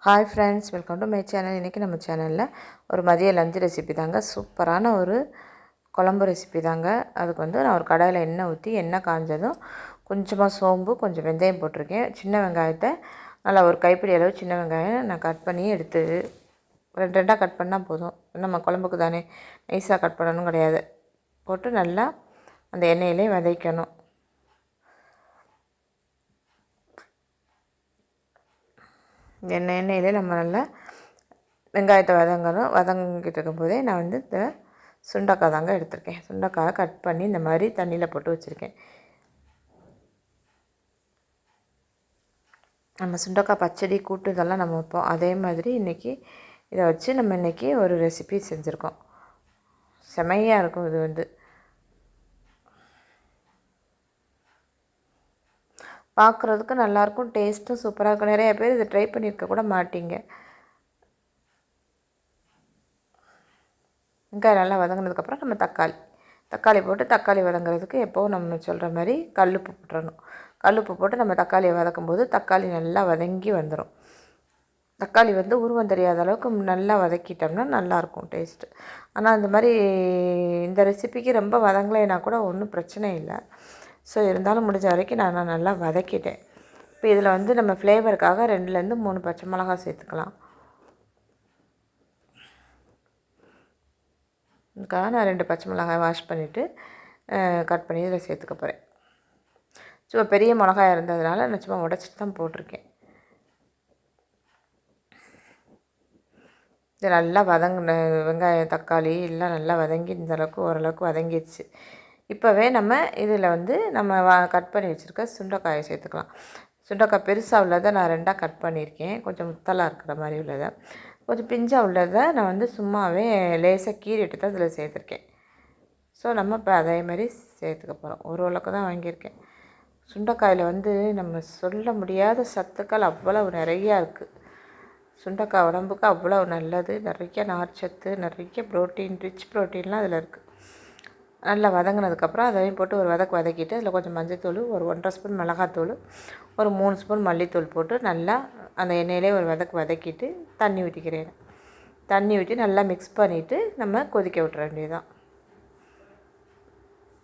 Hi friends, welcome to my channel. இன்றைக்கி நம்ம சேனலில் ஒரு மதிய லஞ்ச் ரெசிபி தாங்க. சூப்பரான ஒரு குழம்பு ரெசிபி தாங்க. அதுக்கு வந்து நான் ஒரு கடாயில் எண்ணெய் ஊற்றி எண்ணெய் காஞ்சதும் கொஞ்சமாக சோம்பு, கொஞ்சம் வெந்தயம் போட்டிருக்கேன். சின்ன வெங்காயத்தை நல்லா ஒரு கைப்பிடி அளவு சின்ன வெங்காயம் நான் கட் பண்ணி எடுத்து ரெண்டு ரெண்டாக கட் பண்ணால் போதும். நம்ம குழம்புக்கு தானே, நைஸாக கட் பண்ணணும் கிடையாது. போட்டு நல்லா அந்த எண்ணெயிலே வதக்கணும். எண்ணெயிலே நம்ம நல்லா வெங்காயத்தை வதங்கிட்டு இருக்கும்போதே நான் வந்து இந்த சுண்டைக்காய் தாங்க எடுத்திருக்கேன். சுண்டைக்காயை கட் பண்ணி இந்த மாதிரி தண்ணியில் போட்டு வச்சுருக்கேன். நம்ம சுண்டைக்காய் பச்சடி கூட்டு இதெல்லாம் நம்ம வைப்போம். அதே மாதிரி இன்றைக்கி இதை வச்சு நம்ம இன்றைக்கி ஒரு ரெசிபி செஞ்சுருக்கோம். செமையாக இருக்கும். இது வந்து பார்க்குறதுக்கு நல்லாயிருக்கும், டேஸ்ட்டும் சூப்பராக இருக்கும். நிறைய பேர் இதை ட்ரை பண்ணியிருக்க கூட மாட்டிங்க. வெங்காயம் நல்லா வதங்கினதுக்கப்புறம் நம்ம தக்காளி போட்டு தக்காளி வதங்குறதுக்கு எப்போவும் நம்ம சொல்கிற மாதிரி கல்லுப்பு போட்டுறணும். கல்லுப்பு போட்டு நம்ம தக்காளியை வதக்கும்போது தக்காளி நல்லா வதங்கி வந்துடும். தக்காளி வந்து உருவம் தெரியாத அளவுக்கு நல்லா வதக்கிட்டோம்னா நல்லாயிருக்கும் டேஸ்ட்டு. ஆனால் இந்த மாதிரி இந்த ரெசிபிக்கு ரொம்ப வதங்கலைன்னா கூட ஒன்றும் பிரச்சனை இல்லை. ஸோ இருந்தாலும் முடிஞ்ச வரைக்கும் நான் நல்லா வதக்கிட்டேன். இப்போ இதில் வந்து நம்ம ஃப்ளேவருக்காக 2லேருந்து 3 பச்சை மிளகாய் சேர்த்துக்கலாம். இதுக்காக நான் 2 பச்சை மிளகாய் வாஷ் பண்ணிவிட்டு கட் பண்ணி இதில் சேர்த்துக்க போகிறேன். சும்மா பெரிய மிளகாய் இருந்ததுனால நான் சும்மா உடச்சிட்டு தான் போட்டிருக்கேன். இது நல்லா வதங்கின வெங்காயம் தக்காளி எல்லாம் நல்லா வதங்கி இந்தளவுக்கு ஓரளவுக்கு வதங்கிடுச்சு. இப்போவே நம்ம இதில் வந்து நம்ம கட் பண்ணி வச்சுருக்க சுண்டைக்காயை சேர்த்துக்கலாம். சுண்டைக்காய் பெருசாக உள்ளதை நான் 2ஆக கட் பண்ணியிருக்கேன். கொஞ்சம் முத்தலாக இருக்கிற மாதிரி உள்ளதை, கொஞ்சம் பிஞ்சாக உள்ளதை நான் வந்து சும்மாவே லேசாக கீறிட்டு தான் இதில் சேர்த்துருக்கேன். ஸோ நம்ம இப்போ அதே மாதிரி சேர்த்துக்க போகிறோம். ஒரு உலக்கு தான் வாங்கியிருக்கேன். சுண்டைக்காயில் வந்து நம்ம சொல்ல முடியாத சத்துக்கள் அவ்வளவு நிறையா இருக்குது. சுண்டைக்காய் உடம்புக்கு அவ்வளோ நல்லது. நிறைய நார்ச்சத்து, நிறைய ப்ரோட்டீன், ரிச் ப்ரோட்டீன்லாம் அதில் இருக்குது. நல்லா வதங்கினதுக்கப்புறம் அதையும் போட்டு ஒரு வதக்கிட்டு அதில் கொஞ்சம் மஞ்சள்தூள், ஒரு 1½ ஸ்பூன் மிளகாத்தூள், ஒரு 3 ஸ்பூன் மல்லித்தூள் போட்டு நல்லா அந்த எண்ணெயிலே ஒரு வதக்கிட்டு தண்ணி ஊற்றிக்கிறேன். தண்ணி ஊற்றி நல்லா மிக்ஸ் பண்ணிவிட்டு நம்ம கொதிக்க விட்டுற வேண்டியதுதான்.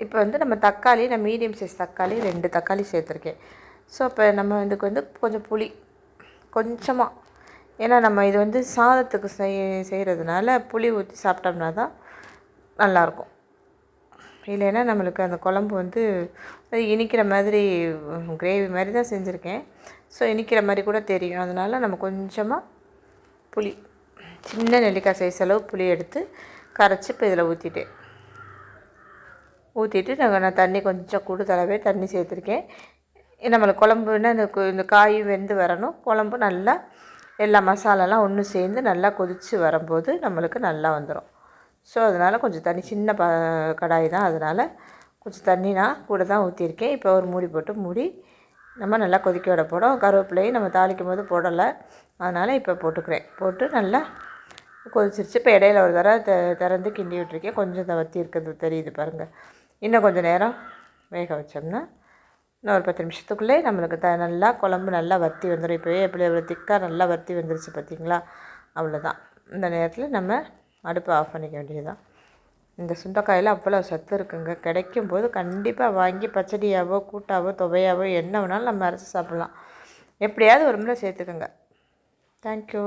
இப்போ வந்து நம்ம தக்காளி, நான் மீடியம் சைஸ் தக்காளி 2 தக்காளி சேர்த்துருக்கேன். ஸோ இப்போ நம்ம இதுக்கு வந்து கொஞ்சம் புளி கொஞ்சமாக, ஏன்னா நம்ம இது வந்து சாதத்துக்கு செய்கிறதுனால புளி ஊற்றி சாப்பிட்டோம்னா தான் நல்லாயிருக்கும். இல்லைன்னா நம்மளுக்கு அந்த குழம்பு வந்து இனிக்கிற மாதிரி கிரேவி மாதிரி தான் செஞ்சுருக்கேன். ஸோ இனிக்கிற மாதிரி கூட தெரியும். அதனால் நம்ம கொஞ்சமாக புளி, சின்ன நெல்லிக்காய் சைஸ் அளவு புளி எடுத்து கரைச்சி இப்போ இதில் ஊற்றிட்டு நான் தண்ணி கொஞ்சம் கூடுதலாகவே தண்ணி சேர்த்துருக்கேன். நம்மளுக்கு குழம்புன்னா இந்த காய் வெந்து வரணும். குழம்பு நல்லா எல்லா மசாலாலாம் ஒன்று சேர்ந்து நல்லா கொதித்து வரும்போது நம்மளுக்கு நல்லா வந்துடும். ஸோ அதனால் கொஞ்சம் தண்ணி, சின்ன கடாய் தான், அதனால் கொஞ்சம் தண்ணி நான் கூட தான் ஊற்றிருக்கேன். இப்போ ஒரு மூடி போட்டு நம்ம நல்லா கொதிக்க விட போகிறோம். கருவேப்பிலையும் நம்ம தாளிக்கும் போது போடலை, அதனால் இப்போ போட்டு நல்லா கொதிச்சிருச்சு. இப்போ இடையில ஒரு தடவை திறந்து கிண்டி விட்டுருக்கேன். கொஞ்சம் வற்றி இருக்கிறது தெரியுது பாருங்கள். இன்னும் கொஞ்சம் நேரம் வேக வச்சோம்னா இன்னும் ஒரு 10 நிமிஷத்துக்குள்ளே நம்மளுக்கு நல்லா குழம்பு நல்லா வற்றி வந்துடும். இப்போவே எப்படி எவ்வளோ திக்காக நல்லா வற்றி வந்துருச்சு பார்த்திங்களா? அவ்வளோதான். இந்த நேரத்தில் நம்ம அடுப்பை ஆஃப் பண்ணிக்க வேண்டியதுதான். இந்த சுண்டைக்காயில் அவ்வளோ சத்து இருக்குங்க. கிடைக்கும் போது கண்டிப்பாக வாங்கி பச்சடியாவோ கூட்டாவோ துவையாவோ என்ன வேணாலும் நம்ம அரைச்சி சாப்பிட்லாம். எப்படியாவது ஒரு முறை சேர்த்துக்கோங்க. தேங்க்யூ.